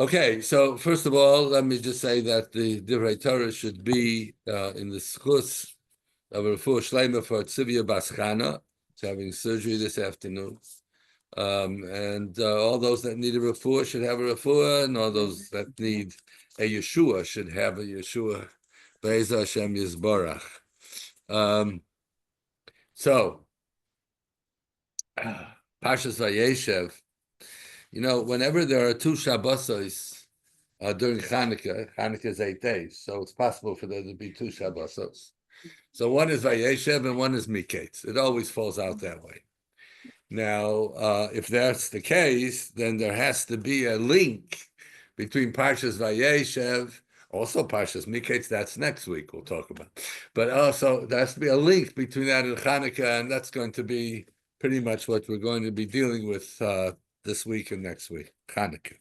Okay, so first of all, let me just say that the Divrei Torah should be in the schus of a refuah shleima for Tzivia Baschana. She's having surgery this afternoon. And all those that need a refuah should have a refuah, and all those that need a Yeshua should have a Yeshua. Be'ez Hashem Yisborach. So, Parshas Vayeshev. You know, whenever there are two Shabbosos during Chanukah is 8 days, so it's possible for there to be two Shabbosos. So one is Vayeshev and one is Miketz. It always falls out that way. Now, if that's the case, then there has to be a link between Parshas Vayeshev, also Parshas Miketz, that's next week we'll talk about. But also there has to be a link between that and Chanukah, and that's going to be pretty much what we're going to be dealing with this week and next week, Chanukah.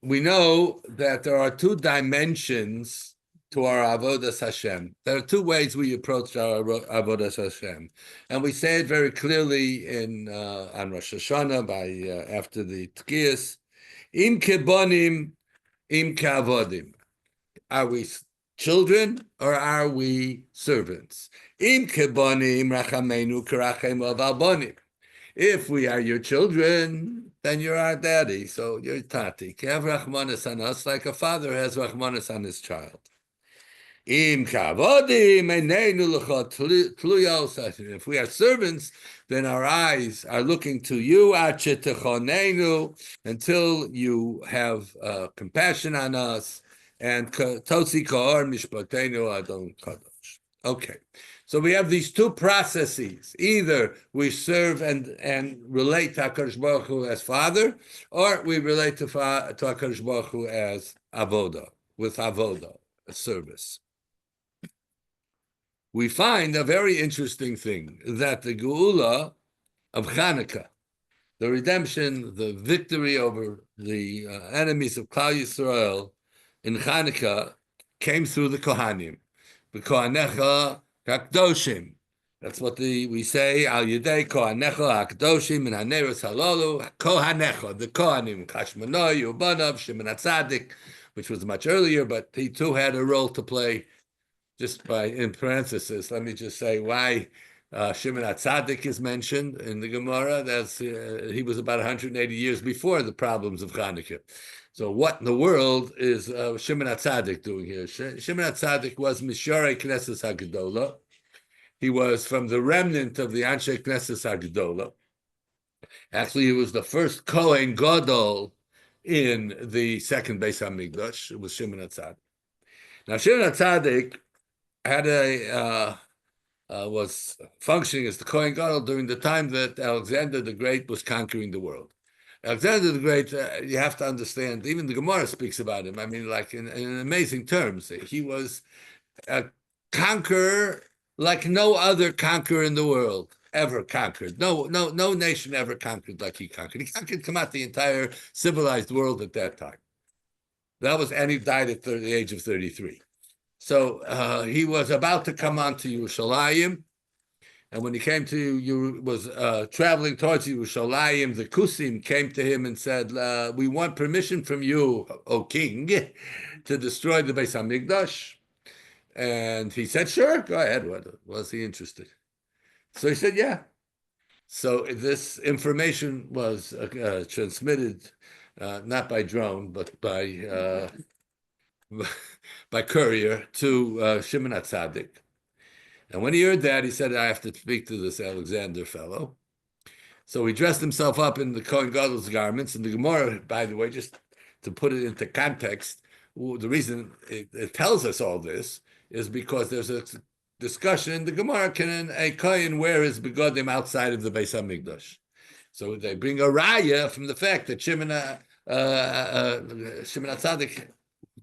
We know that there are two dimensions to our Avodas Hashem. There are two ways we approach our Avodas Hashem. And we say it very clearly on Rosh Hashanah after the Tkiyas. Im kebonim, im kavodim. Are we children or are we servants? Im kebonim rachamenu karachem avalbonim. If we are your children, then you're our daddy, so you're tati. Have rachmanis on us like a father has rachmanis on his child. Im kavodim einenu lecha tluyos. If we are servants, then our eyes are looking to you until you have compassion on us. And totzi ka'or mishpatenu adon kadosh. Okay, so we have these two processes. Either we serve and relate to HaKadosh Baruch Hu as Father, or we relate to HaKadosh Baruch Hu as Avoda, with Avoda, a service. We find a very interesting thing, that the Geula of Chanukah, the redemption, the victory over the enemies of Klal Yisrael in Chanukah, came through the Kohanim. The Kohanecha Hakdoshim. That's what we say. Al Yedei Kohanecha Hakdoshim and Haneros Halalu Kohanecha. The Kohanim Kashmanoi Ubanav Shimon HaTzadik, which was much earlier, but he too had a role to play. Just in parenthesis, let me just say why Shimon HaTzadik is mentioned in the Gemara. That's he was about 180 years before the problems of Chanukah. So what in the world is Shimon HaTzadik doing here? Shimon HaTzadik was Misharei Knesset HaGedolah. He was from the remnant of the Anshe Knesset HaGedolah. Actually, he was the first Kohen Gadol in the second Beis HaMikdash. It was Shimon HaTzadik. Now, Shimon HaTzadik had was functioning as the Kohen Gadol during the time that Alexander the Great was conquering the world. Alexander the Great, you have to understand, even the Gemara speaks about him. I mean, like in amazing terms. He was a conqueror like no other conqueror in the world ever conquered. No nation ever conquered like he conquered. He conquered the entire civilized world at that time. And he died at the age of 33. So he was about to come on to Yerushalayim, and when he came to traveling towards Yerushalayim, the Kusim came to him and said, "We want permission from you, O king, to destroy the Beis HaMikdash." And he said, "Sure, go ahead." Was he interested? So he said, "Yeah." So this information was transmitted not by drone, but by courier to Shimon HaTzadik. And when he heard that, he said, "I have to speak to this Alexander fellow." So he dressed himself up in the Kohen Gadol's garments. And the Gemara, by the way, just to put it into context, the reason it tells us all this is because there's a discussion in the Gemara, can a Kohen wear his begodim outside of the Beis HaMikdash? So they bring a raya from the fact that Shimon HaTzadik,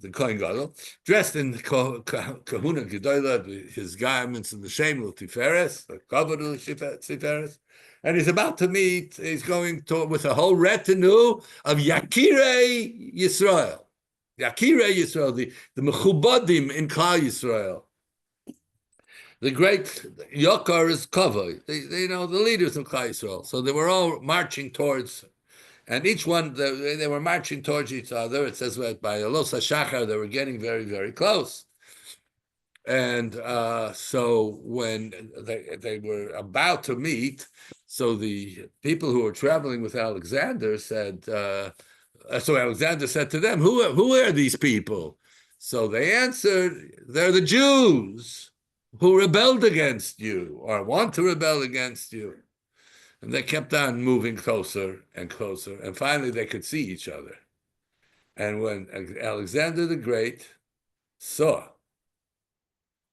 the Kohen Gadol, dressed in the Kahuna Gedolah, his garments in the Shemel Tiferes, the Kavod Tiferes, and he's about to meet. He's going with a whole retinue of Yakirei Yisrael, the Mechubadim in Klal Yisrael. The great Yokar is Kavod, the leaders of Klal Yisrael. So they were all marching towards And each one, they were marching towards each other. It says that by Los HaShachar, they were getting very, very close. And so when they were about to meet, so the people who were traveling with Alexander said, so Alexander said to them, who are these people? So they answered, they're the Jews who rebelled against you or want to rebel against you. And they kept on moving closer and closer. And finally, they could see each other. And when Alexander the Great saw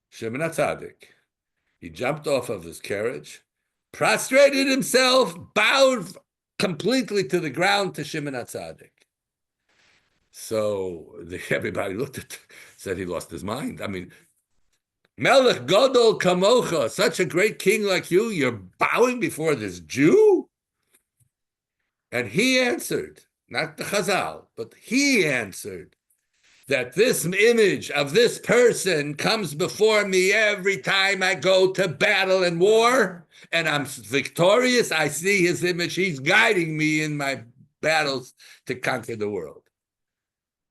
Shimon HaTzadik, he jumped off of his carriage, prostrated himself, bowed completely to the ground to Shimon HaTzadik. So everybody looked at, said he lost his mind. I mean, Melech Gadol Kamocha, such a great king like you, you're bowing before this Jew? And he answered, not the Chazal, but he answered that this image of this person comes before me every time I go to battle and war, and I'm victorious. I see his image. He's guiding me in my battles to conquer the world.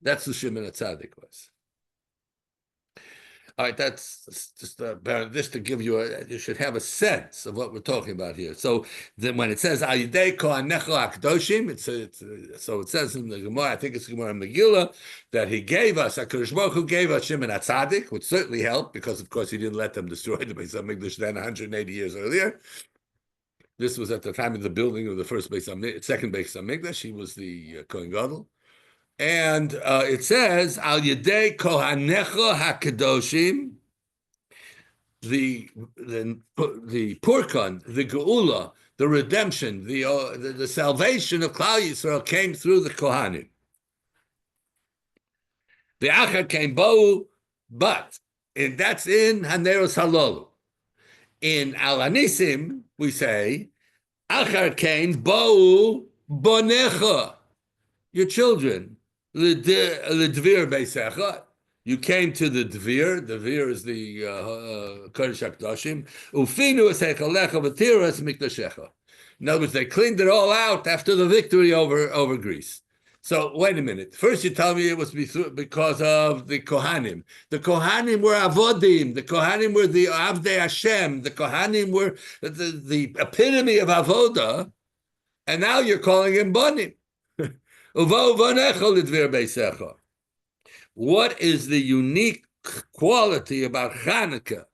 That's who Shimon HaTzadik was. All right, that's just this to give you you should have a sense of what we're talking about here. So then when it says Al Yidei Kohanecho HaKadoshim, so it says in the Gemara, I think it's Gemara in Megillah, that he gave us, HaKadosh Baruch Hu gave us Shimon HaTzadik, which certainly helped because, of course, he didn't let them destroy the Beis HaMikdash then 180 years earlier. This was at the time of the building of the second Beis HaMikdash. He was the Kohen Gadol. And it says, Al Yedei Kohanecho HaKadoshim, the Purkan, the Geula, the redemption, the salvation of Klal Yisrael came through the Kohanim. The Achar came Bo'u, but that's in Haneros Halolu. In Al Anisim, we say, Achar came Bo'u Bonecha, your children. L'dvir beisecha. You came to the dvir. The dvir is the Kodesh HaKadoshim. Ufinu es hechalecha v'tira es mikdashecha. In other words, they cleaned it all out after the victory over Greece. So wait a minute. First, you tell me it was because of the Kohanim. The Kohanim were avodim. The Kohanim were the Avdei Hashem. The Kohanim were the epitome of avoda, and now you're calling him bonim. What is the unique quality about Hanukkah?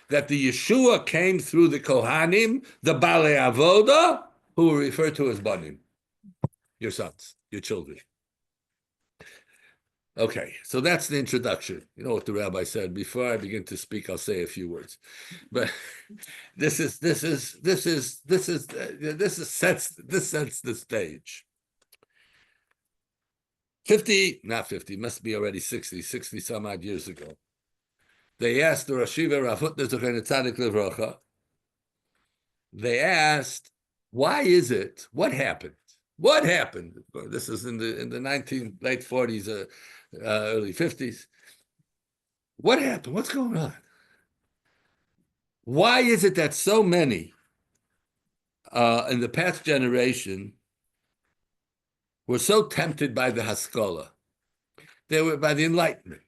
That the Yeshua came through the Kohanim, the Balei Avoda, who are referred to as Banim, your sons, your children. Okay, so that's the introduction. You know what the rabbi said. Before I begin to speak, I'll say a few words. But this sets the stage. 50, must be already 60 some odd years ago. They asked the Rashiva Rav Hutner Zochei Tzadik Livrocha, they asked, why is it? What happened? What happened? This is in the late 40s, early 50s. What happened? What's going on? Why is it that so many in the past generation were so tempted by the Haskalah? They were by the Enlightenment.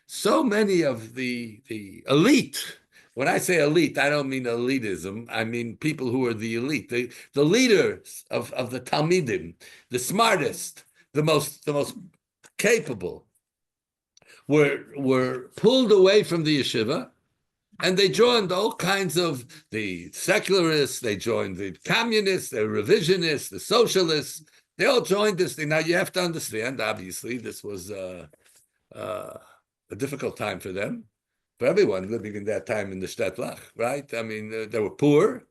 So many of the elite, when I say elite, I don't mean elitism. I mean people who are the elite, the leaders of the Talmidim, the most capable, were pulled away from the yeshiva, and they joined all kinds of the secularists, they joined the communists, the revisionists, the socialists. They all joined this thing. Now you have to understand, obviously, this was a difficult time for them, for everyone living in that time in the Shtetlach, right? I mean, they were poor,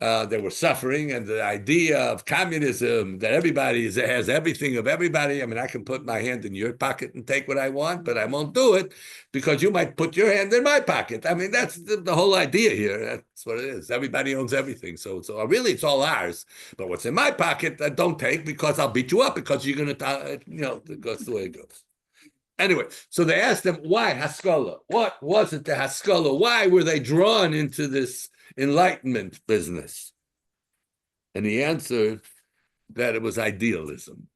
they were suffering, and the idea of communism, that everybody has everything of everybody. I mean, I can put my hand in your pocket and take what I want, but I won't do it because you might put your hand in my pocket. I mean, that's the whole idea here. That's what it is. Everybody owns everything. So really, it's all ours. But what's in my pocket, don't take, because I'll beat you up because you're going to, that's the way it goes. Anyway, so they asked him, why Haskalah? What was it the Haskalah? Why were they drawn into this Enlightenment business? And he answered, that it was idealism.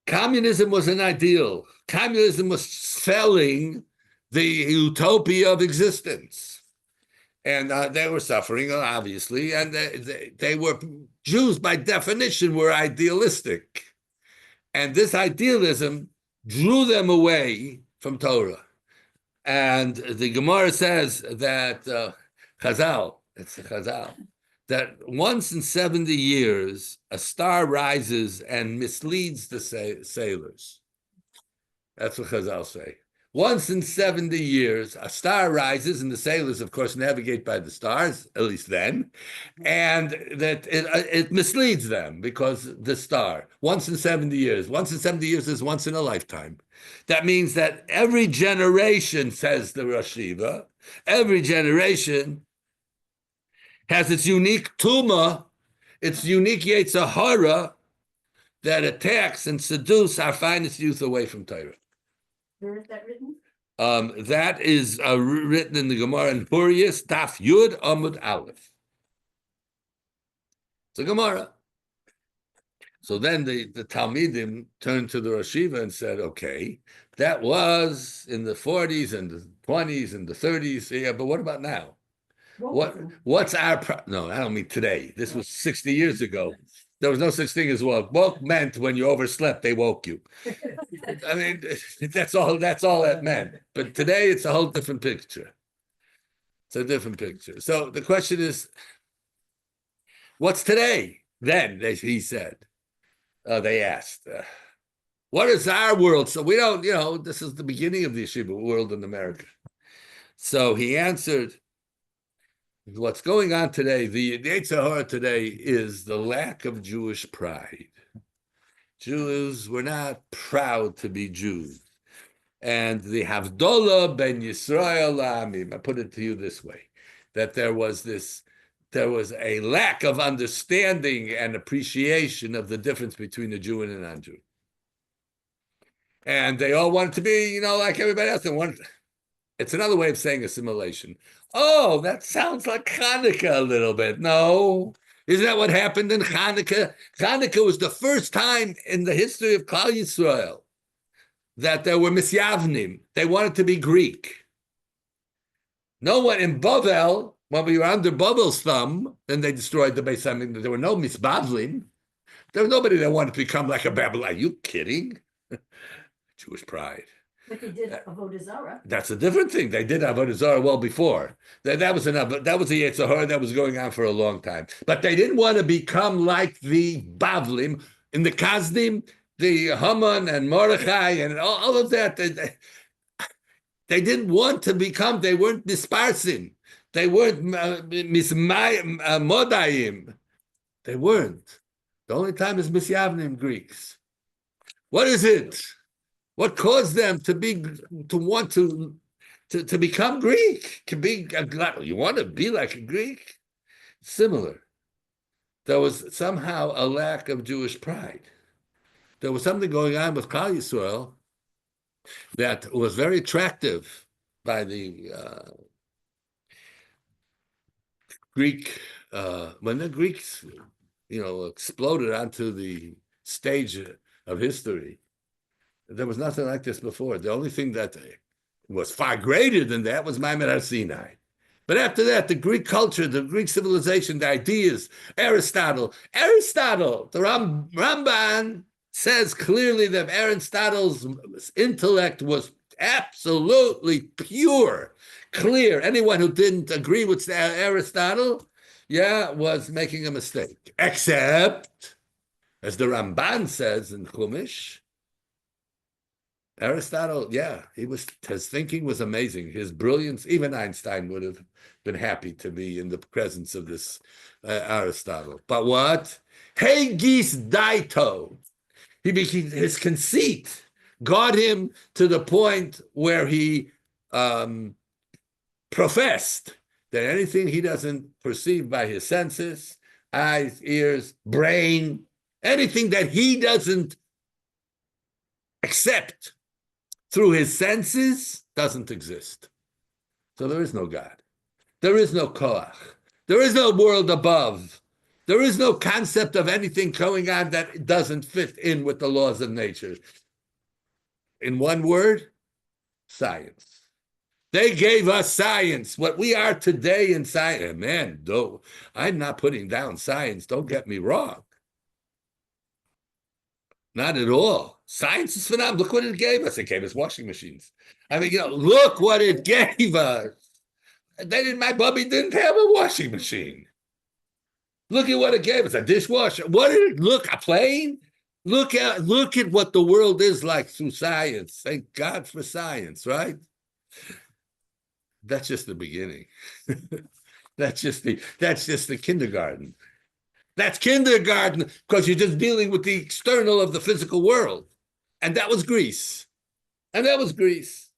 Communism was an ideal. Communism was selling the utopia of existence. And they were suffering, obviously, and they were, Jews by definition were idealistic. And this idealism drew them away from Torah. And the Gemara says that Chazal, that once in 70 years, a star rises and misleads the sailors. That's what Chazal say. Once in 70 years, a star rises, and the sailors, of course, navigate by the stars, at least then, and that it misleads them because the star, once in 70 years is once in a lifetime. That means that every generation, says the Rosh Yeshiva, every generation has its unique tuma, its unique Yetzer Hara that attacks and seduces our finest youth away from Torah. Where is that written? That is written in the Gemara in Huriyas, Daf Yud Amud Aleph. It's a Gemara. So then the Talmidim turned to the Rosh Yeshiva and said, okay, that was in the 40s and the 20s and the 30s. Yeah, but what about now? What's our no, I don't mean today. This was 60 years ago. There was no such thing as woke. Woke meant when you overslept, they woke you. I mean, that's all that meant. But today it's a whole different picture. It's a different picture. So the question is, what's today? Then, he said, they asked, what is our world? So we don't, this is the beginning of the yeshiva world in America. So he answered, what's going on today, the Yetzer Hara today is the lack of Jewish pride. Jews were not proud to be Jews. And the Havdalah ben Yisrael La'amim, I put it to you this way, that there was a lack of understanding and appreciation of the difference between a Jew and a non-Jew. And they all wanted to be, like everybody else. It's another way of saying assimilation. Oh, that sounds like Hanukkah a little bit. No, isn't that what happened in Hanukkah? Hanukkah was the first time in the history of Klal Yisrael that there were misyavnim. They wanted to be Greek. No one in Bavel, when we were under Bavel's thumb, then they destroyed the Beis Hamikdash. There were no misbavlim. There was nobody that wanted to become like a Babylon. Are you kidding? Jewish pride. But they did Avodah Zarah. That's a different thing. They did Avodah Zarah well before. That was enough. That was a Yetzer Hara that was going on for a long time. But they didn't want to become like the Bavlim in the Kazdim, the Haman and Mordechai and all of that. They didn't want to become. They weren't misparsim. They weren't modayim. They weren't. The only time is misyavnim Greeks. What is it? What caused them to want to become Greek? You want to be like a Greek? Similar. There was somehow a lack of Jewish pride. There was something going on with Klal Yisrael that was very attractive by the Greek, when the Greeks, exploded onto the stage of history. There was nothing like this before. The only thing that was far greater than that was Maimon Har-Sinai. But after that, the Greek culture, the Greek civilization, the ideas, Aristotle, the Ramban says clearly that Aristotle's intellect was absolutely pure, clear. Anyone who didn't agree with Aristotle, was making a mistake. Except, as the Ramban says in Chumash, Aristotle, his thinking was amazing. His brilliance, even Einstein would have been happy to be in the presence of this Aristotle. But what? Hegis daito. His conceit got him to the point where he professed that anything he doesn't perceive by his senses, eyes, ears, brain, anything that he doesn't accept through his senses doesn't exist. So there is no God. There is no koach. There is no world above There is no concept of anything going on that doesn't fit in with the laws of nature. In one word, science. They gave us science. What we are today in science, man, I'm not putting down science. Don't get me wrong. Not at all. Science is phenomenal. Look what it gave us. It gave us washing machines. I mean, look what it gave us. My bubby didn't have a washing machine. Look at what it gave us, a dishwasher. What did it look, a plane? Look at what the world is like through science. Thank God for science, right? That's just the beginning. That's just the kindergarten. That's kindergarten because you're just dealing with the external of the physical world. And that was Greece. And that was Greece.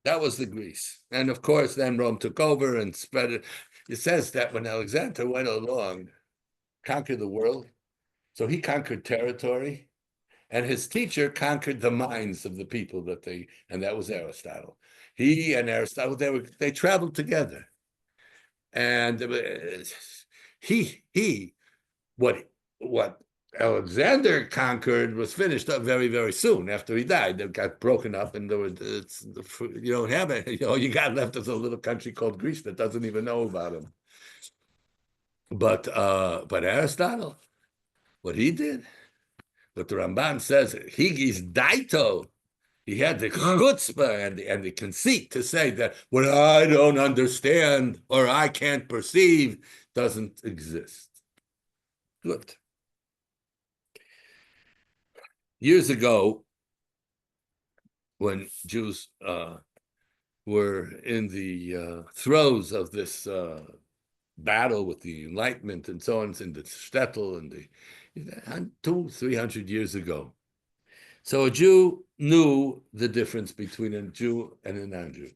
That was the Greece. And of course, then Rome took over and spread it. It says that when Alexander went along, conquered the world, so he conquered territory, and his teacher conquered the minds of the people and that was Aristotle. He and Aristotle, they traveled together. And what Alexander conquered was finished up very, very soon after he died. It got broken up, and you don't have it. You got left as a little country called Greece that doesn't even know about him. But Aristotle, what he did, what the Ramban says, he's daito. He had the chutzpah and the conceit to say that what I don't understand or I can't perceive doesn't exist. Good. Years ago, when Jews were in the throes of this battle with the Enlightenment and so on, in the shtetl and the 200-300 years ago. So a Jew knew the difference between a Jew and a non-Jew.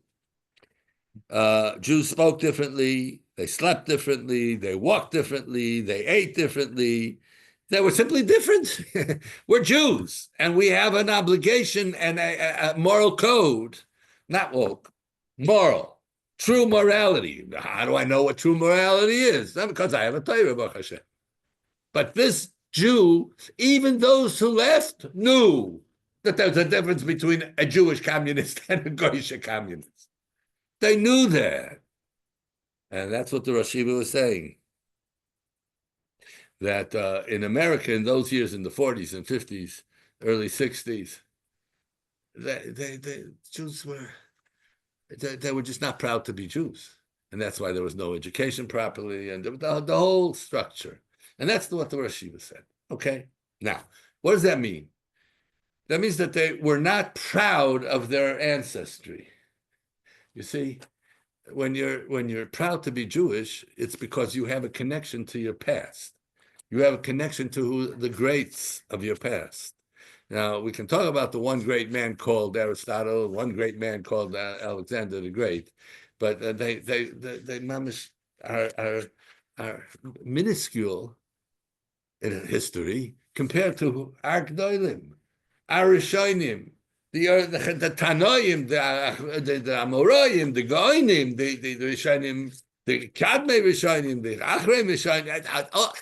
Jews spoke differently, they slept differently, they walked differently, they ate differently. They were simply different. We're Jews, and we have an obligation and a moral code, not woke, moral, true morality. How do I know what true morality is? Not because I have a Torah, Baruch Hashem. But this Jew, even those who left, knew that there's a difference between a Jewish communist and a Goyish communist. They knew that. And that's what the Rosh Yeshiva was saying. That in America, in those years, in the 40s and 50s, early 60s, the Jews they were just not proud to be Jews. And that's why there was no education properly and the whole structure. And that's what the Rosh Yeshiva said. Okay? Now, what does that mean? That means that they were not proud of their ancestry. You see, when you're proud to be Jewish, it's because you have a connection to your past. You have a connection to the greats of your past. Now, we can talk about the one great man called Aristotle, one great man called Alexander the Great, but they are minuscule in history compared to our Gdolim, our Rishonim, the Tanoim, the Amoraim, the Goinim, the Rishonim, the Kadmei Rishonim, the Achrei Rishonim.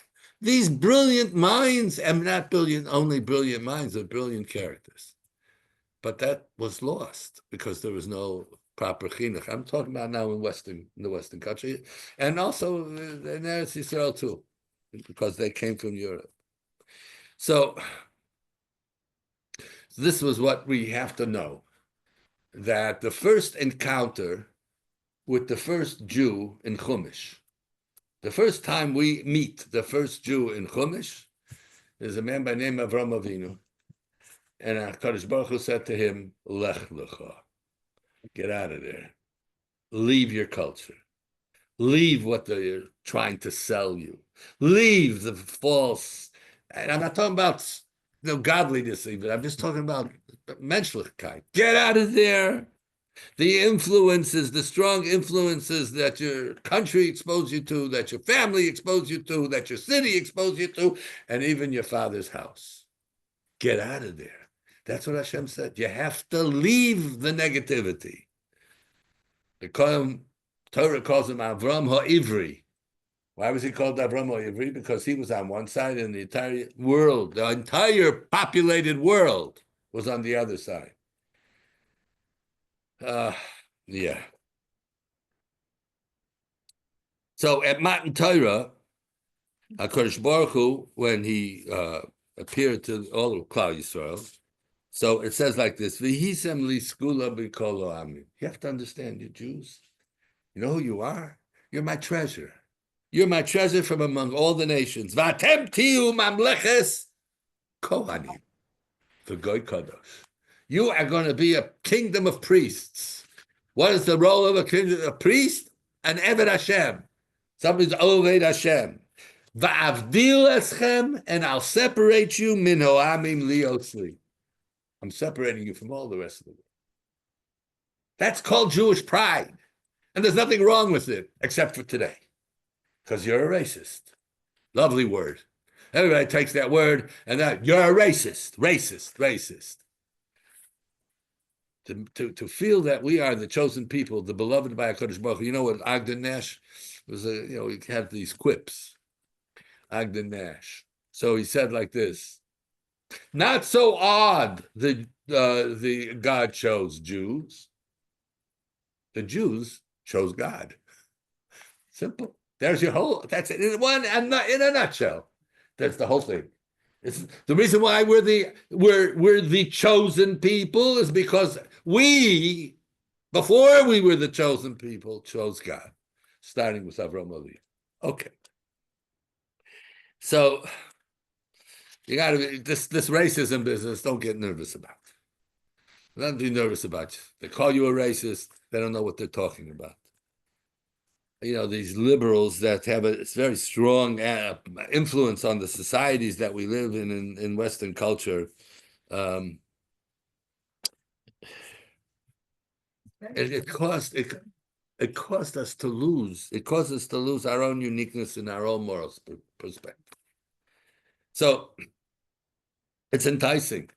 These brilliant minds, and not only brilliant minds, but brilliant characters. But that was lost because there was no proper chinuch. I'm talking about now in the Western country, and also in Eretz Yisrael too, because they came from Europe. So this was what we have to know, that the first encounter with the first Jew in Chumash, the first time we meet the first Jew in Chumash, is a man by the name of Avram Avinu. And HaKadosh Baruch Hu said to him, Lech Lecha, get out of there. Leave your culture. Leave what they're trying to sell you. Leave the false. And I'm not talking about godliness even. I'm just talking about menschlichkeit. Get out of there. The influences, the strong influences that your country exposed you to, that your family exposed you to, that your city exposed you to, and even your father's house. Get out of there. That's what Hashem said. You have to leave the negativity. The Torah calls him Avram HaIvri. Why was he called Avram Yivri? Because he was on one side and the entire world, the entire populated world was on the other side. Yeah. So at Matan Torah, HaKadosh Baruch Hu, when he appeared to all of Klal Yisrael, so it says like this: "V'hisem li skula b'kol ha'amim." You have to understand, you Jews. You know who you are? You're my treasure. You're my treasure from among all the nations. V'atem tiyu mamleches kohanim v'goy kadosh. You are going to be a kingdom of priests. What is the role of a priest? An Eved Hashem. Somebody's Oved Hashem. Va'avdil eschem, and I'll separate you min ho'amim liosli. I'm separating you from all the rest of the world. That's called Jewish pride. And there's nothing wrong with it, except for today. Because you're a racist. Lovely word. Everybody takes that word and that you're a racist, racist. To feel that we are the chosen people, the beloved by HaKadosh Baruch Hu. You know what Ogden Nash was, he had these quips. Ogden Nash. So he said like this: not so odd the God chose Jews. The Jews chose God. Simple. There's your whole. That's it in a nutshell. That's the whole thing. It's the reason why we're the chosen people is because we, before we were the chosen people, chose God, starting with Avram Avinu. Okay. So you got to be this racism business. Don't get nervous about. Don't be nervous about. They call you a racist. They don't know what they're talking about. You know, these liberals that have a very strong influence on the societies that we live in Western culture. It caused us to lose. It caused us to lose our own uniqueness and our own moral perspective. So it's enticing.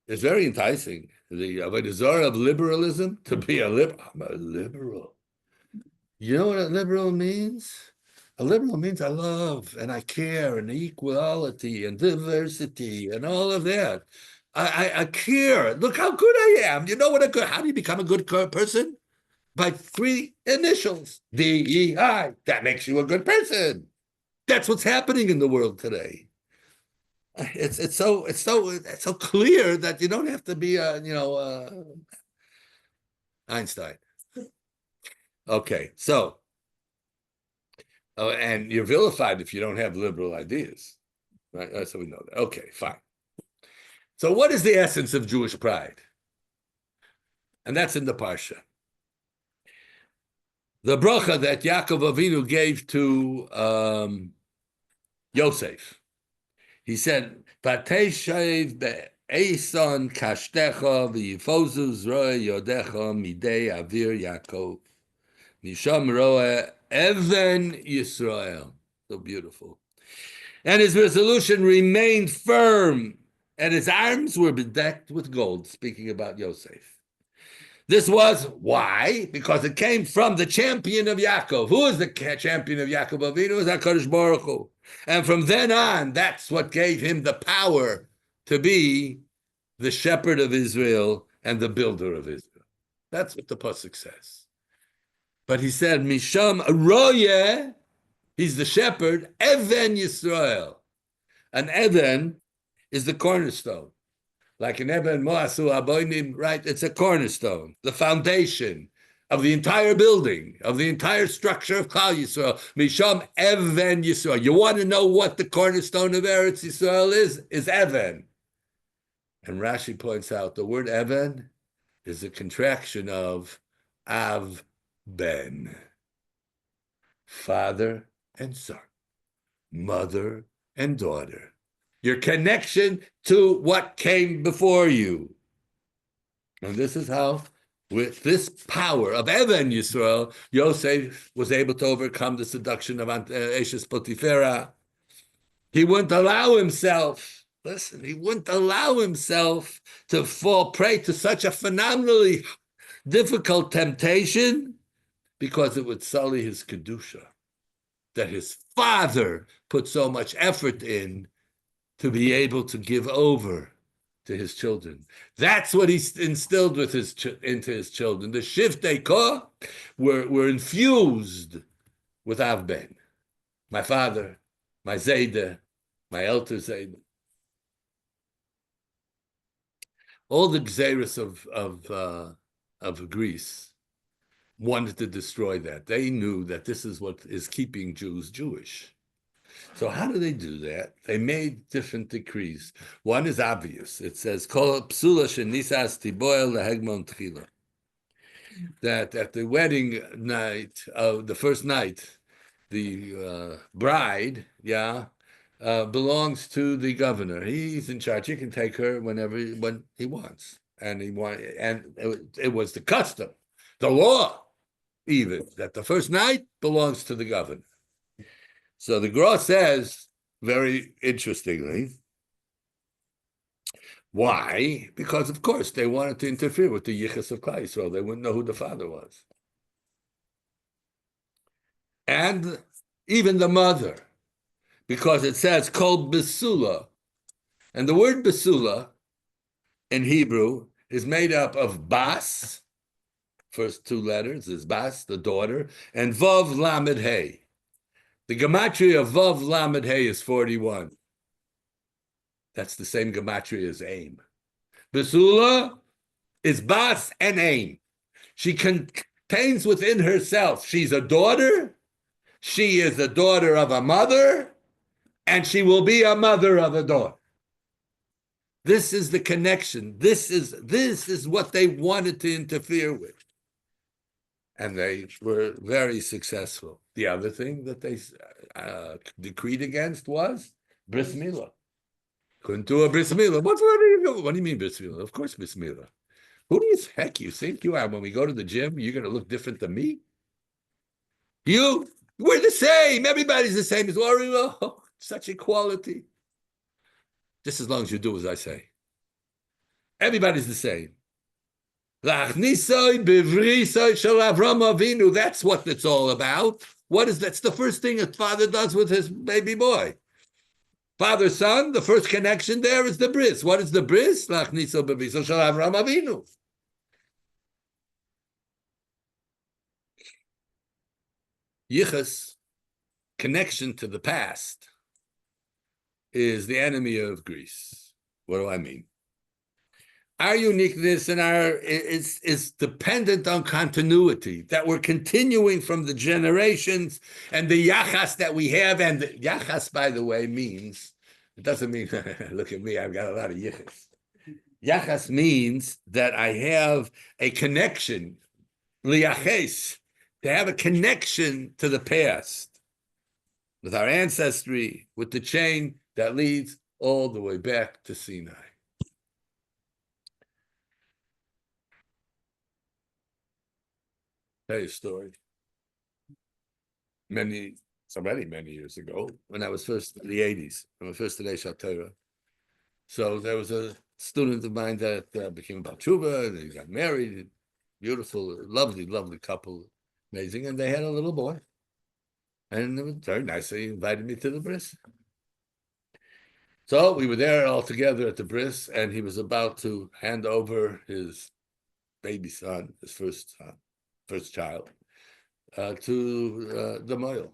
It's very enticing. The avodah of liberalism, to be a liberal. I'm a liberal. You know what a liberal means? A liberal means I love and I care and equality and diversity and all of that. I care. Look how good I am. You know what how do you become a good person? By 3 initials, DEI. That makes you a good person. That's what's happening in the world today. It's so clear that you don't have to be Einstein. Okay, so and you're vilified if you don't have liberal ideas, right? So we know that. Okay, fine. So what is the essence of Jewish pride? And that's in the Parsha. The bracha that Yaakov Avinu gave to Yosef. He said, "Vateshev be'eson kashtecha v'yifozu zroe yodecha midei avir Yaakov misham roe even Yisrael." So beautiful. And his resolution remained firm, and his arms were bedecked with gold. Speaking about Yosef. This was why? Because it came from the champion of Yaakov. Who is the champion of Yaakov Avinu? It was HaKadosh Baruch Hu. And from then on, that's what gave him the power to be the shepherd of Israel and the builder of Israel. That's what the pasuk says. But he said, Misham Roye, he's the shepherd, Even Yisrael. An Even is the cornerstone. Like an Eben Moasu Aboinim, right? It's a cornerstone, the foundation of the entire building, of the entire structure of Klal Yisrael. Misham Even Yisrael. You want to know what the cornerstone of Eretz Yisrael is Even. And Rashi points out the word Even is a contraction of Av Ben, father and son, mother and daughter. Your connection to what came before you. And this is how, with this power of Even Yisrael, Yosef was able to overcome the seduction of Eshes Potifera. He wouldn't allow himself, he wouldn't allow himself to fall prey to such a phenomenally difficult temptation because it would sully his Kedusha. that his father put so much effort in to be able to give over to his children. That's what he instilled with into his children. The Shiftei Koh were infused with Avben, my father, my Zayda, my elder Zayda. All the Xeris of Greece wanted to destroy that. They knew that this is what is keeping Jews Jewish. So how do they do that? They made different decrees. One is obvious. It says, Kol psula shenisas tiboel lehegmon tchila. That at the wedding night, the first night, the bride, belongs to the governor. He's in charge. He can take her when he wants. And it was the custom, the law, even, that the first night belongs to the governor. So the Gra says, very interestingly, why? Because, of course, they wanted to interfere with the Yichus of Klal Yisrael. They wouldn't know who the father was. And even the mother, because it says, Kol Besula. And the word Besula in Hebrew is made up of Bas, first two letters is Bas, the daughter, and Vav Lamed Hey. The gematria of Vav Lamed Hey is 41. That's the same gematria as Aim. Besula is Bas and Aim. She contains within herself, she's a daughter, she is the daughter of a mother, and she will be a mother of a daughter. This is the connection. This is what they wanted to interfere with. And they were very successful. The other thing that they decreed against was bris milah. Couldn't do a bris milah. What do you mean bris milah? Of course bris milah. Who do you think you are? When we go to the gym, you're going to look different than me? We're the same. Everybody's the same as well. Such equality. Just as long as you do as I say. Everybody's the same. That's what it's all about. That's the first thing a father does with his baby boy. Father, son, the first connection there is the bris. What is the bris? Yichus, connection to the past, is the enemy of Greece. What do I mean? Our uniqueness and is dependent on continuity, that we're continuing from the generations and the yachas that we have. And the yachas, by the way, means, it doesn't mean, look at me, I've got a lot of yachas. Yachas means that I have a connection, liaches, to have a connection to the past, with our ancestry, with the chain that leads all the way back to Sinai. Tell you a story. Many years ago, when I was first in the 80s, when I was first at Eishat Torah. So there was a student of mine that became a Baal Tshuva, and he got married, beautiful, lovely, lovely couple, amazing, and they had a little boy. And it was very nice. He invited me to the bris. So we were there all together at the bris, and he was about to hand over his baby son, his first child, to the moil.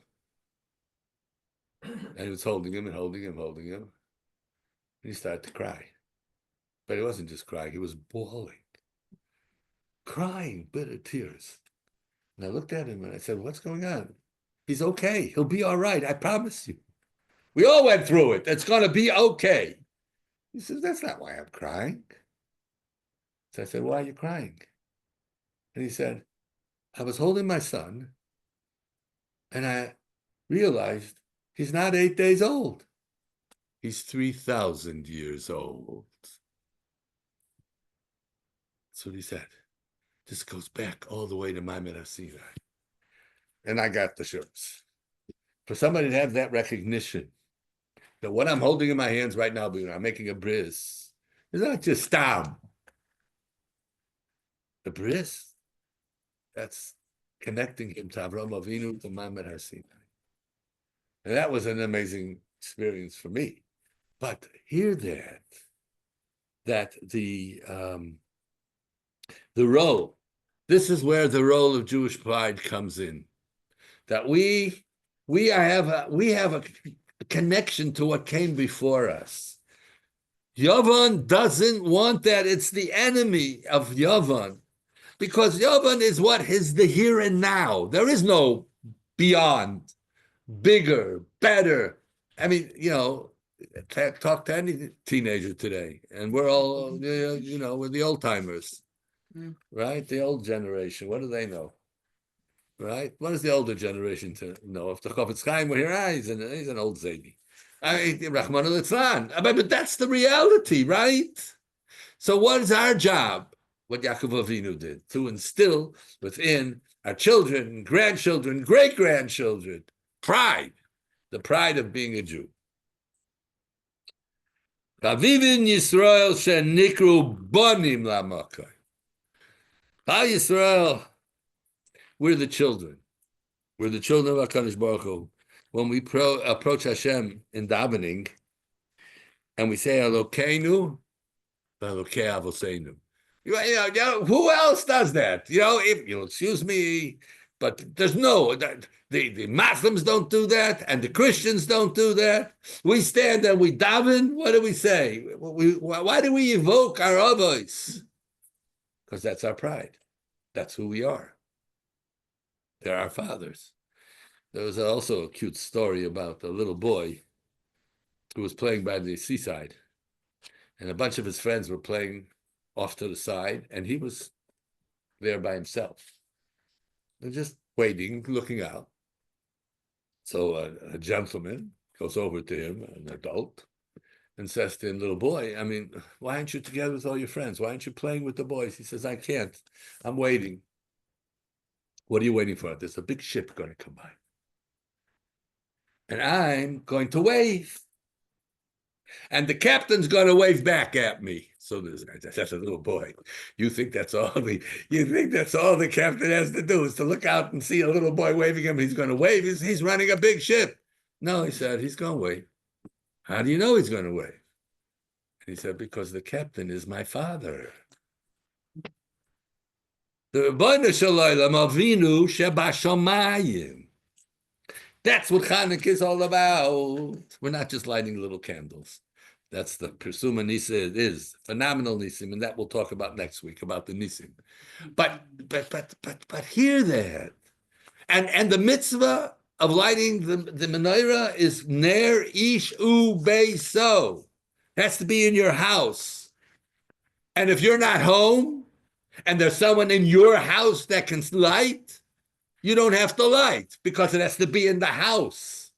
And he was holding him and holding him, holding him. And he started to cry. But he wasn't just crying, he was bawling. Crying bitter tears. And I looked at him and I said, what's going on? He's okay. He'll be all right. I promise you. We all went through it. It's going to be okay. He says, that's not why I'm crying. So I said, why are you crying? And he said, I was holding my son and I realized he's not 8 days old. He's 3,000 years old. That's what he said. This goes back all the way to Maimed HaSinai. And I got the shirts. For somebody to have that recognition, that what I'm holding in my hands right now, I'm making a bris, is not just stam. The bris, that's connecting him to Avraham Avinu, to Maimed HaSinai. And that was an amazing experience for me. But hear that the role, this is where the role of Jewish pride comes in. That we have a connection to what came before us. Yavan doesn't want that. It's the enemy of Yavan, because Yavan is what is the here and now. There is no beyond, bigger, better. I mean, talk to any teenager today, and we're all, we're the old timers, right? The old generation. What do they know? Right? What does the older generation to know? If the Chofetz Chaim were here, he's an old zany. Rahman al-Islam. But that's the reality, right? So what is our job? What Yaakov Avinu did, to instill within our children, grandchildren, great-grandchildren, pride, the pride of being a Jew. Chavivin Yisrael shenikru bonim lamakay. Yisrael, we're the children. We're the children of HaKadosh Baruch Hu. When we approach Hashem in davening, and we say Elokeinu, Elokei Avoseinu. Who else does that? If you'll excuse me, but there's no, the Muslims don't do that, and the Christians don't do that. We stand and we daven. What do we say? Why do we evoke our avos? Because that's our pride. That's who we are. They're our fathers. There was also a cute story about a little boy who was playing by the seaside, and a bunch of his friends were playing off to the side, and he was there by himself. They're just waiting, looking out. So a gentleman goes over to him, an adult, and says to him, little boy, why aren't you together with all your friends? Why aren't you playing with the boys? He says, I can't. I'm waiting. What are you waiting for? There's a big ship going to come by. And I'm going to wave. And the captain's going to wave back at me. So that's a little boy. You think that's all the captain has to do is to look out and see a little boy waving him. He's going to wave. He's running a big ship. No, he said, he's going to wave. How do you know he's going to wave? And he said, because the captain is my father. The Rebbeinu Shalom Avinu Shebashamayim. That's what Chanukah is all about. We're not just lighting little candles. That's the Persuma Nisa. It is phenomenal Nisim, and that we'll talk about next week, about the Nisim. But hear that. And the mitzvah of lighting the menorah is Ner Ish U Beiso. It has to be in your house. And if you're not home, and there's someone in your house that can light, you don't have to light, because it has to be in the house.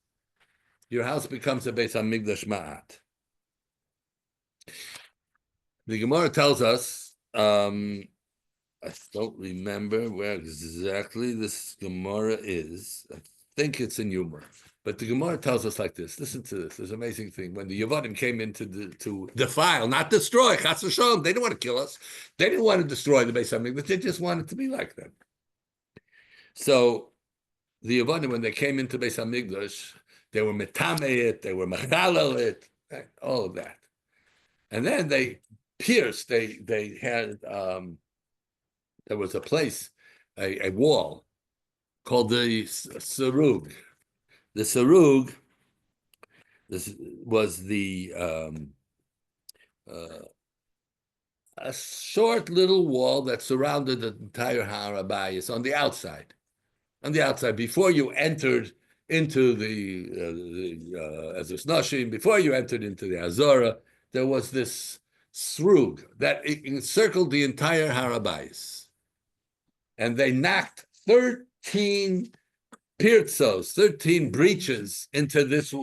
Your house becomes a Beis HaMikdash Ma'at. The Gemara tells us, I don't remember where exactly this Gemara is. I think it's in Yuma. But the Gemara tells us like this. Listen to this. There's an amazing thing. When the Yevadim came in to defile, not destroy, Chas v'shalom, they didn't want to kill us. They didn't want to destroy the Beis HaMikdash. They just wanted to be like them. So the Yevadim, when they came into Beis HaMikdash, they were metameit, they were machalel it, all of that. And then they pierced, they had, there was a place, a wall called the Sarug. The Sarug, this was a short little wall that surrounded the entire Har HaBayis on the outside. On the outside, before you entered into the Ezras Nashim, before you entered into the Azorah, there was this srug that encircled the entire Har HaBayis. And they knocked 13 pirzos, 13 breaches into this.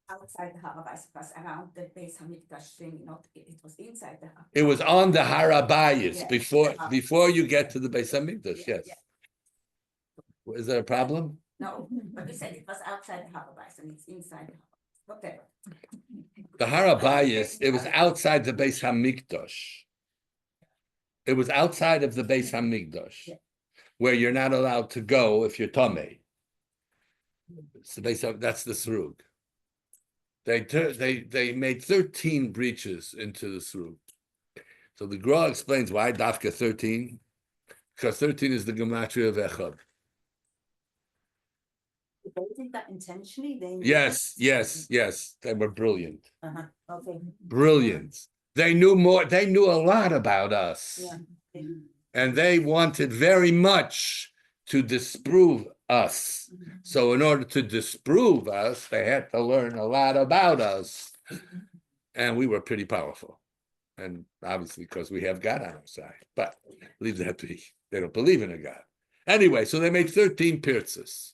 Outside the Har HaBayis, was around the Beis HaMikdash thing, it was inside the Har HaBayis. It was on the Har HaBayis, yes. Before you get to the Beis HaMikdash, yes. Yeah. Is there a problem? No, but you said it was outside the Har HaBayis and it's inside the Har HaBayis. Whatever. The Har HaBayis, it was outside the Beis HaMikdash. It was outside of the Beis HaMikdash, yeah, where you're not allowed to go if you're Tomei. So that's the Srug. They made 13 breaches into the Srug. So the Gra explains why Dafka 13, because 13 is the gematria of Echad. They did that intentionally. They Yes, they were brilliant. Okay. Brilliant. They knew more, they knew a lot about us. Yeah. And they wanted very much to disprove us. So in order to disprove us, they had to learn a lot about us. And we were pretty powerful. And obviously, because we have God on our side. But leave that be. They don't believe in a God. Anyway, so they made 13 pirzas.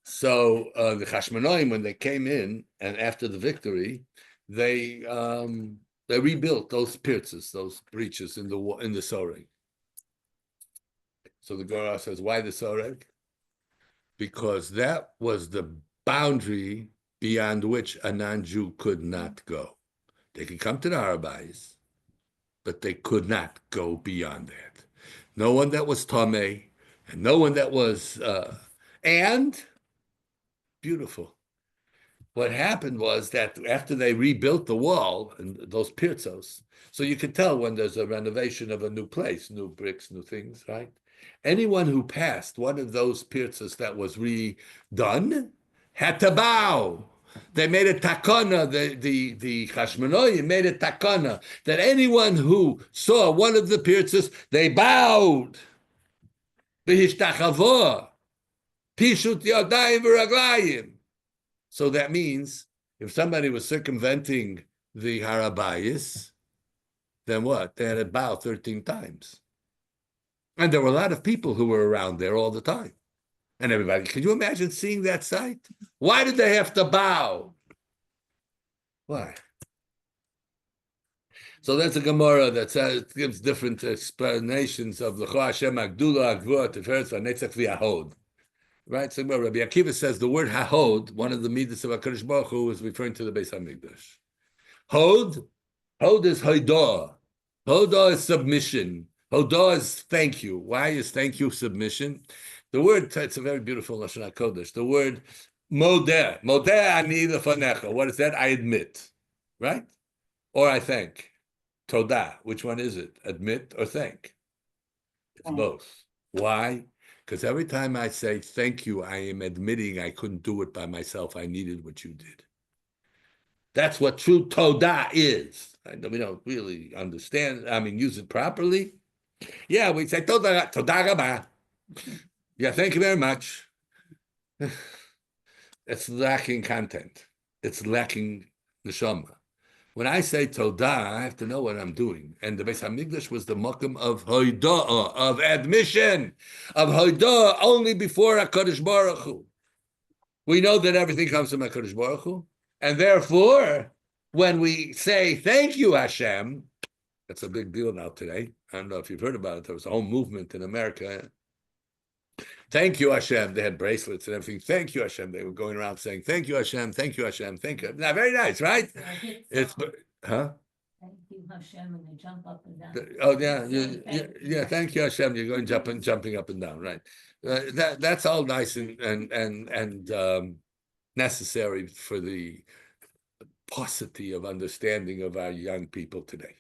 So the Chashmonaim, when they came in, and after the victory, they rebuilt those pirzas, those breaches in the Soreg. So the Gemara says, why the Soreg? Because that was the boundary beyond which a non-Jew could not go. They could come to the Harabais, but they could not go beyond that. No one that was Tameh, and no one that was, and beautiful. What happened was that after they rebuilt the wall and those pirzos, so you can tell when there's a renovation of a new place, new bricks, new things, right? Anyone who passed one of those pirzos that was redone had to bow. They made a takana, the Chashmonoim made a takana, that anyone who saw one of the pirzos, they bowed. B'hishtachavo, pishut yadayim v'raglayim. So that means if somebody was circumventing the Harabayis, then what? They had to bow 13 times. And there were a lot of people who were around there all the time. And everybody, can you imagine seeing that sight? Why did they have to bow? Why? So that's a Gemara that gives different explanations of the Hashem Agdula Agvur Tiferet VaNetzach V'Ahod. Right? So Rabbi Akiva says the word Hahod, one of the midas of HaKadosh Baruch Hu, is referring to the Beis HaMikdash. Hod is Hodah. Hodah is submission. Hodah is thank you. Why is thank you submission? The word, it's a very beautiful Lashon HaKodesh. The word modeh ani lefanecha. What is that? I admit. Right? Or I thank. Todah. Which one is it? Admit or thank? It's both. Why? Because every time I say thank you, I am admitting I couldn't do it by myself. I needed what you did. That's what true Todah is. We don't really understand, use it properly. Yeah, we say Todah Rabah. Yeah, thank you very much. It's lacking content. It's lacking neshama. When I say Todah, I have to know what I'm doing. And the Beis HaMikdash was the makom of hoidah, of admission, of hoidah only before HaKadosh Baruch Hu. We know that everything comes from HaKadosh Baruch Hu. And therefore, when we say, thank you, Hashem, that's a big deal now today. I don't know if you've heard about it. There was a whole movement in America. Thank you, Hashem. They had bracelets and everything. Thank you, Hashem. They were going around saying, thank you, Hashem. Thank you, Hashem. Thank you. Now, very nice, right? It's, huh? Thank you, Hashem, and they jump up and down. Oh, yeah. Thank you, Hashem. You're going jumping up and down, right? That's all nice and necessary for the paucity of understanding of our young people today.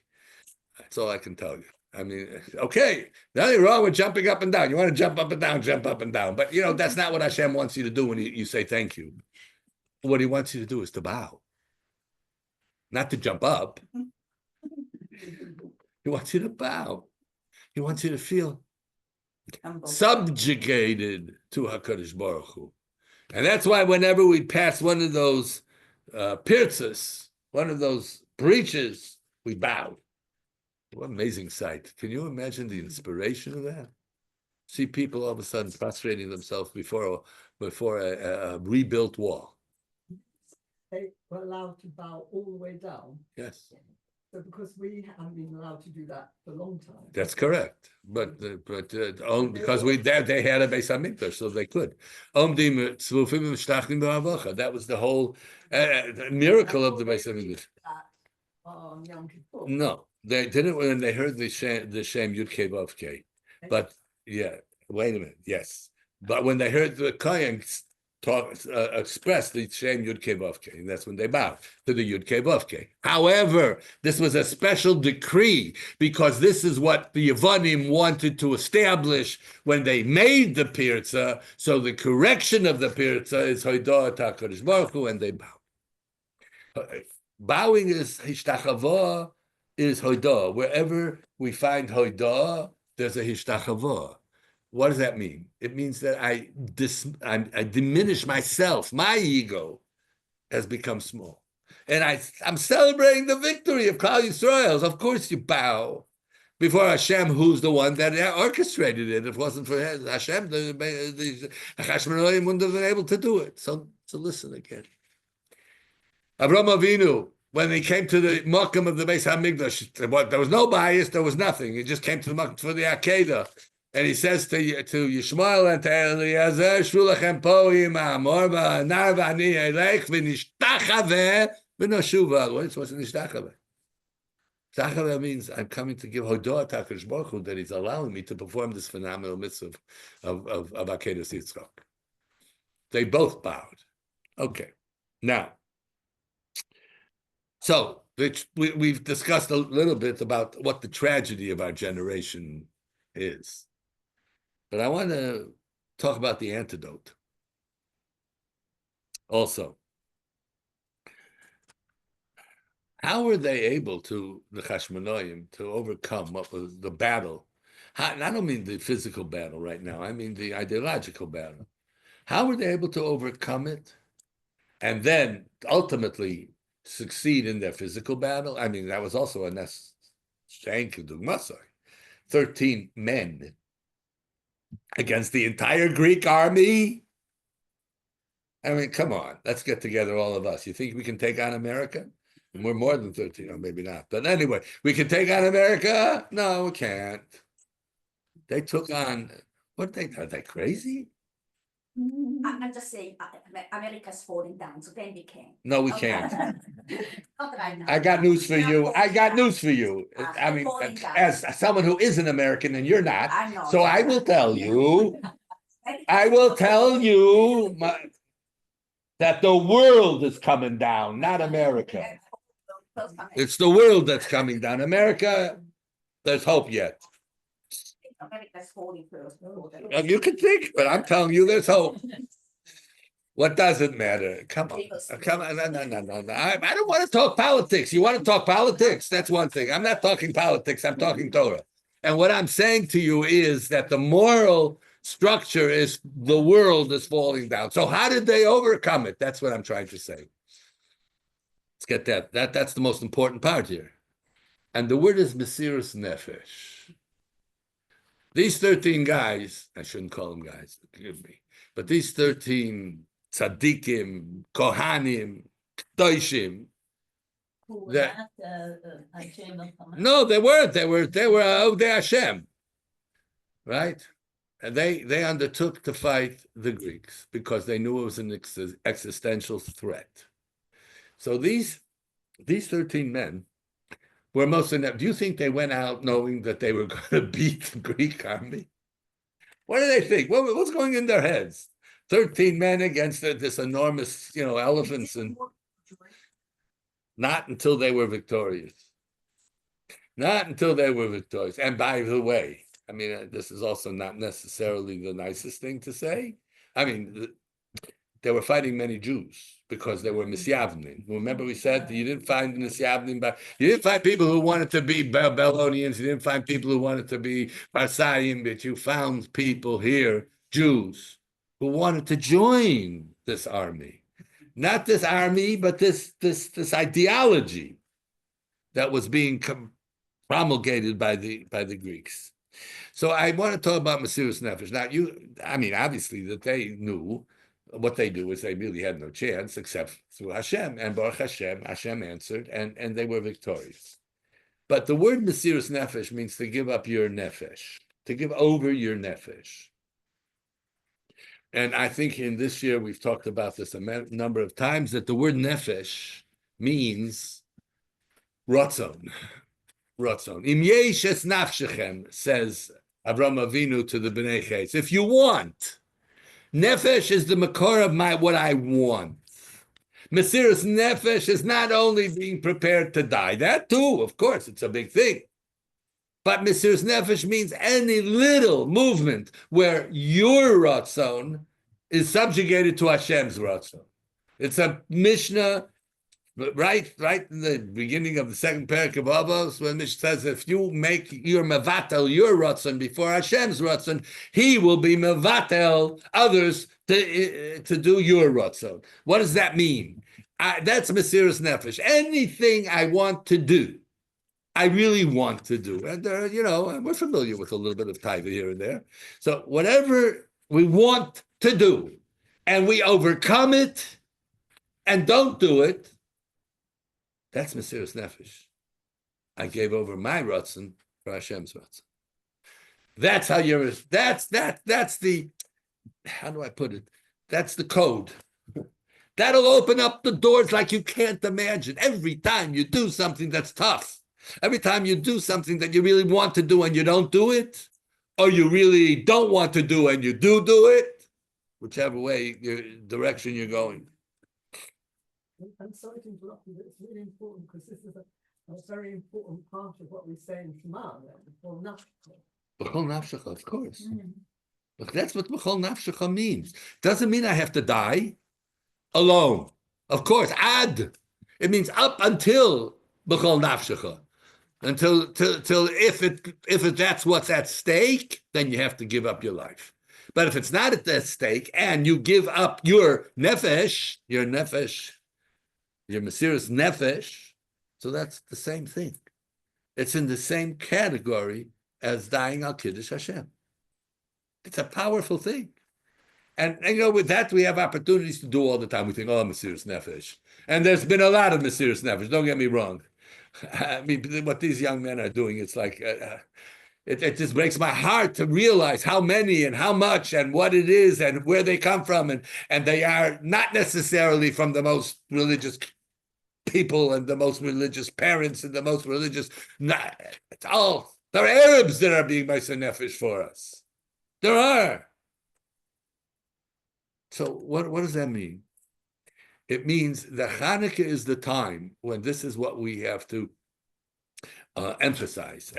That's all I can tell you. Okay, nothing wrong with jumping up and down. You want to jump up and down, jump up and down. But, that's not what Hashem wants you to do when you say thank you. What he wants you to do is to bow, not to jump up. He wants you to bow. He wants you to feel subjugated to HaKadosh Baruch Hu. And that's why whenever we pass one of those pirzas, one of those breaches, we bow. What an amazing sight. Can you imagine the inspiration of that? See people all of a sudden prostrating themselves before a rebuilt wall. They were allowed to bow all the way down. Yes. So because we haven't been allowed to do that for a long time. That's correct. But only because they had a Beis HaMikdash, so they could. That was the whole miracle of the Beis HaMikdash. No, they didn't when they heard the Shem Yud Kei Vav Kei. But yeah, wait a minute. Yes, But when they heard the Kohen talk, express the Shem Yud Kei Vav Kei, and that's when they bowed to the Yud Kei Vav Kei. However, this was a special decree because this is what the Yevanim wanted to establish when they made the Pirza. So the correction of the Pirza is Hoidah HaKadosh Baruch Hu, and they bow. Bowing is Hishtachava, is Hoidah. Wherever we find Hoidah, there's a Hishtachava. What does that mean? It means that I diminish myself. My ego has become small. And I'm celebrating the victory of Klal Yisrael. Of course you bow before Hashem, who's the one that orchestrated it. If it wasn't for Hashem, the Chashmonaim wouldn't have been able to do it. So listen again. Avraham Avinu, when he came to the Makam of the Beis HaMikdash, there was no bias, there was nothing. He just came to the Makam for the Akedah. And he says to Yishmael and to Eliezer, Shulachem po imamor v'anar v'ani elech v'nishtachave v'noshuva. What's nishtachave? Nishtachave means I'm coming to give Hodah HaKadosh Baruch Hu that he's allowing me to perform this phenomenal mitzvah of Akedah Yitzchak. They both bowed. Okay. Now, so we've discussed a little bit about what the tragedy of our generation is. But I want to talk about the antidote also. How were they able to, the Chashmonaim, to overcome what was the battle? And I don't mean the physical battle right now. I mean the ideological battle. How were they able to overcome it and then ultimately succeed in their physical battle? I mean, that was also a shank of the Masai. 13 men against the entire Greek army. I mean, come on, let's get together, all of us. You think we can take on America? And we're more than 13, or maybe not. But anyway, we can take on America? No, we can't. They took on, are they crazy? I'm just saying, America's falling down, so then we can. No, we can't. Not right now. I got news for you. I got news for you. I mean, as someone who is an American and you're not, I know. so I will tell you, that the world is coming down, not America. It's the world that's coming down. America, there's hope yet. America's falling first. You can think, but I'm telling you, there's hope. What does it matter? Come on. No. I don't want to talk politics. You want to talk politics? That's one thing. I'm not talking politics. I'm talking Torah. And what I'm saying to you is that the moral structure is the world is falling down. So how did they overcome it? That's what I'm trying to say. Let's get that. That's the most important part here. And the word is Mesirus Nefesh. These 13 guys, I shouldn't call them guys, forgive me, but these 13 tzaddikim, kohanim, k'doshim. No, they weren't. They were Odei Hashem, right? And they undertook to fight the Greeks because they knew it was an existential threat. So these 13 men were most of them. Do you think they went out knowing that they were going to beat the Greek army? What do they think? What's going in their heads? 13 men against this enormous, elephants, and not until they were victorious. Not until they were victorious. And by the way, I mean, this is also not necessarily the nicest thing to say. I mean, they were fighting many Jews because they were Misyavnim. Remember we said you didn't find Misyavnim, but you didn't find people who wanted to be Babylonians, you didn't find people who wanted to be Parsayim, but you found people here, Jews, who wanted to join this army. Not this army, but this ideology that was being promulgated by the Greeks. So I want to talk about Mesirus Nefesh. Now, obviously that they knew what they do is they really had no chance except through Hashem. And Baruch Hashem, Hashem answered, and they were victorious. But the word Mesirus Nefesh means to give up your nefesh, to give over your nefesh. And I think in this year we've talked about this a number of times, that the word nefesh means ratzon. Ratzon. Im yeshes nafshechem, says Avraham Avinu to the Bnei Ches. If you want, Nefesh is the makor of what I want. Mesiras nefesh is not only being prepared to die, that too, of course, it's a big thing. But Mesiras nefesh means any little movement where your ratzon is subjugated to Hashem's ratzon. It's a Mishnah, right in the beginning of the second parak of Avos, when Mishnah says, if you make your mevatel, your ratzon, before Hashem's ratzon, He will be mevatel others to do your ratzon. What does that mean? That's Mesiras nefesh. Anything I want to do, I really want to do. And, we're familiar with a little bit of taiva here and there. So whatever we want to do, and we overcome it and don't do it, that's Mesiras nefesh. I gave over my ratzon for Hashem's ratzon. That's how that's the, how do I put it? That's the code. That'll open up the doors like you can't imagine. Every time you do something that's tough, every time you do something that you really want to do and you don't do it, or you really don't want to do and you do it, whichever way, direction you're going. I'm sorry to interrupt you, but it's really important because this is a very important part of what we say in Shema, before Nafshcha. B'chol nafshecha, of course. But that's what b'chol nafshecha means. Doesn't mean I have to die alone. Of course, ad. It means up until b'chol nafshecha. Until if that's what's at stake, then you have to give up your life. But if it's not at that stake and you give up your nefesh, your Mesiras nefesh, so that's the same thing. It's in the same category as dying al Kiddush Hashem. It's a powerful thing. And with that, we have opportunities to do all the time. We think, Mesiras nefesh. And there's been a lot of Mesiras nefesh, don't get me wrong. I mean, what these young men are doing, it's like, it just breaks my heart to realize how many and how much and what it is and where they come from. And they are not necessarily from the most religious people and the most religious parents and the most religious. It's all, there are Arabs that are being Mesiras nefesh for us. There are. So what does that mean? It means that Hanukkah is the time when this is what we have to emphasize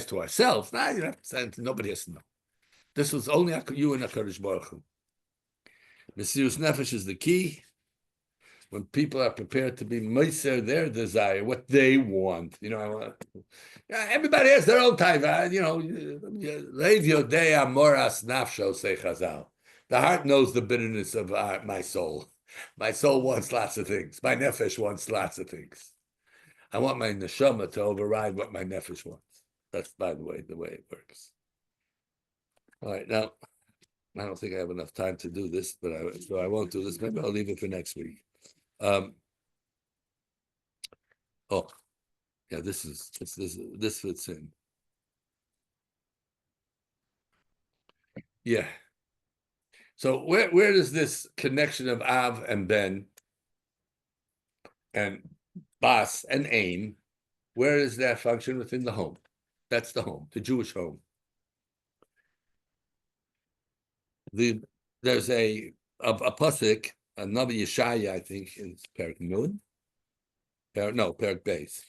to ourselves. Nobody has to know. This was only you and HaKadosh Baruch Hu. Mesiras nefesh is the key. When people are prepared to be moser their desire, what they want. Everybody has their own taiva. Lev yodea moras nafsho, say Chazal. The heart knows the bitterness of my soul. My soul wants lots of things. My nefesh wants lots of things. I want my neshama to override what my nefesh wants. That's, by the way it works. All right, now, I don't think I have enough time to do this, so I won't do this. Maybe I'll leave it for next week. This fits in. Yeah. So where does this connection of Av and Ben and Bas and Aim, where is that function within the home? That's the home, the Jewish home. There's a pasuk, another Yeshaya, I think, in Perak Nun. Perak Beis.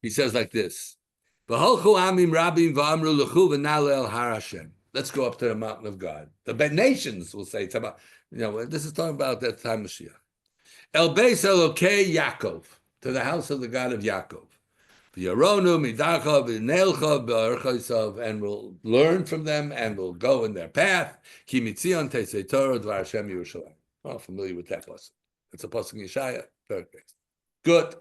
He says like this: "V'holchu amim rabim v'amru lechu v'nal el har Hashem." Let's go up to the mountain of God. The nations will say, this is talking about that time of Mashiach. El Beis Elokei Yaakov, to the house of the God of Yaakov. V'yaronu midacha v'neilcha b'archosav, and we'll learn from them and we'll go in their path. Ki mitzion teisei Torah dvar Hashem Yerushalayim. Well, familiar with that pasuk. It's a pasuk in Yeshaya. Good.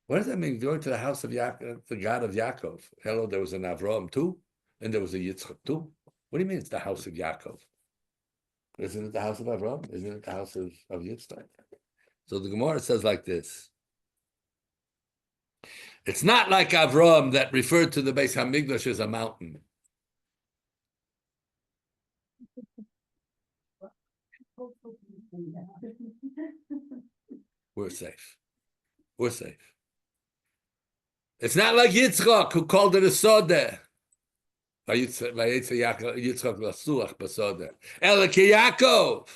What does that mean? Going to the house of Yaakov, the God of Yaakov. Hello, there was an Avraham too. And there was a Yitzchak too. What do you mean it's the house of Yaakov? Isn't it the house of Avraham? Isn't it the house of Yitzchak? So the Gemara says like this. It's not like Avraham that referred to the Beis Hamikdash as a mountain. We're safe. We're safe. It's not like Yitzchak who called it a Sodeh. Vayetze Yitzchak lasuach basoda. Ela ki Yaakov,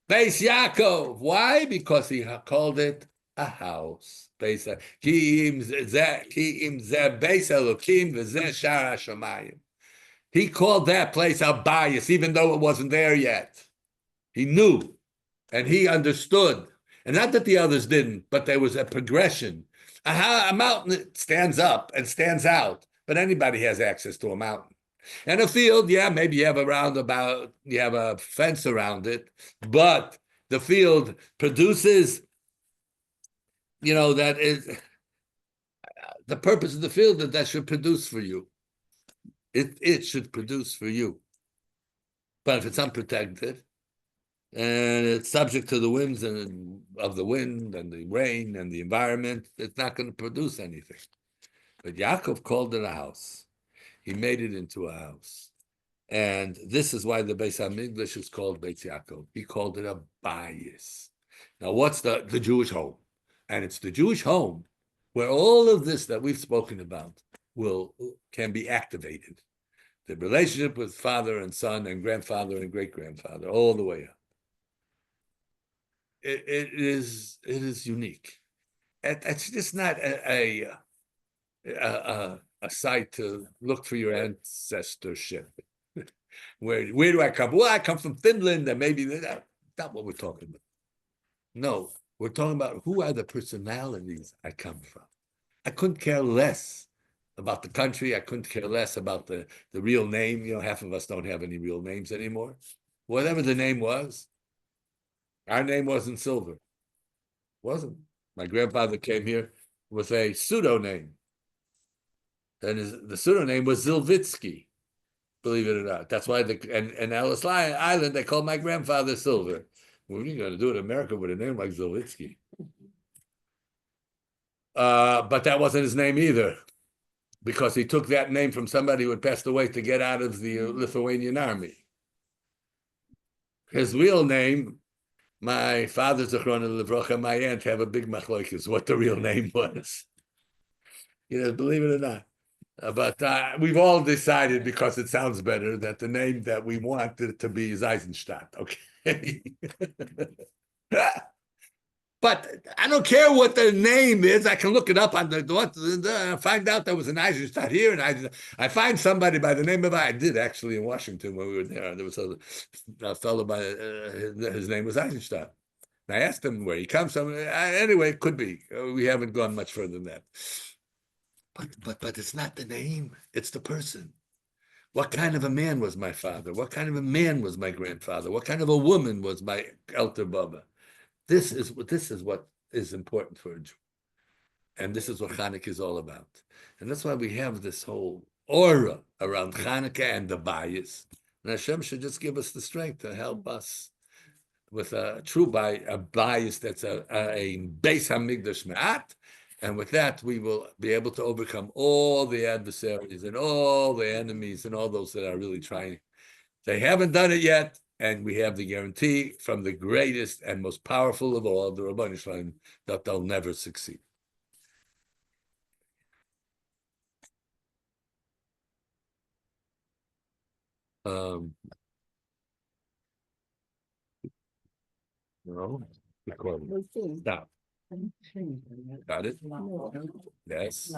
Beis Yaakov. Why? Because he called it a house. Beis ki im zeh Beis Elokim v'zeh Shar Hashamayim. He called that place a bias, even though it wasn't there yet. He knew, and he understood. And not that the others didn't, but there was a progression. A mountain stands up and stands out, but anybody has access to a mountain. And a field, yeah, maybe you have you have a fence around it, but the field produces, that is the purpose of the field that should produce for you. It should produce for you. But if it's unprotected, and it's subject to the whims of the wind and the rain and the environment, it's not going to produce anything. But Yaakov called it a house. He made it into a house. And this is why the Beis HaMikdash is called Beis Yaakov. He called it a bias. Now, what's the Jewish home? And it's the Jewish home where all of this that we've spoken about can be activated. The relationship with father and son and grandfather and great-grandfather, all the way up. It is unique. It's just not a site to look for your ancestorship. Where do I come? Well, I come from Finland, and maybe that's not what we're talking about. No, we're talking about who are the personalities I come from. I couldn't care less about the country. I couldn't care less about the real name. Half of us don't have any real names anymore. Whatever the name was, our name wasn't Silver. Wasn't. My grandfather came here with a pseudo name. And the pseudo name was Zilvitsky, believe it or not. That's why in Ellis Island, they called my grandfather Silver. What are you going to do in America with a name like Zilvitsky? But that wasn't his name either, because he took that name from somebody who had passed away to get out of the Lithuanian army. His real name, my father, Zechrona Livrocha, my aunt have a big machlokes what the real name was. Believe it or not. But we've all decided, because it sounds better, that the name that we want it to be is Eisenstadt. Okay. But I don't care what the name is. I can look it up on find out there was an Eisenstadt here, and I find somebody by the name of I did actually in Washington when we were there. There was a fellow by his name was Eisenstadt. And I asked him where he comes from. Anyway, it could be. We haven't gone much further than that. But it's not the name; it's the person. What kind of a man was my father? What kind of a man was my grandfather? What kind of a woman was my elder Baba? This is what is important for a Jew. And this is what Hanukkah is all about. And that's why we have this whole aura around Hanukkah and the bias. And Hashem should just give us the strength to help us with a true bias that's a Beis HaMikdash Me'at. And with that, we will be able to overcome all the adversaries and all the enemies and all those that are really trying. They haven't done it yet. And we have the guarantee from the greatest and most powerful of all, the Rabbanu Shalom, that they'll never succeed. No, recording. Stop. Got it? No. Yes.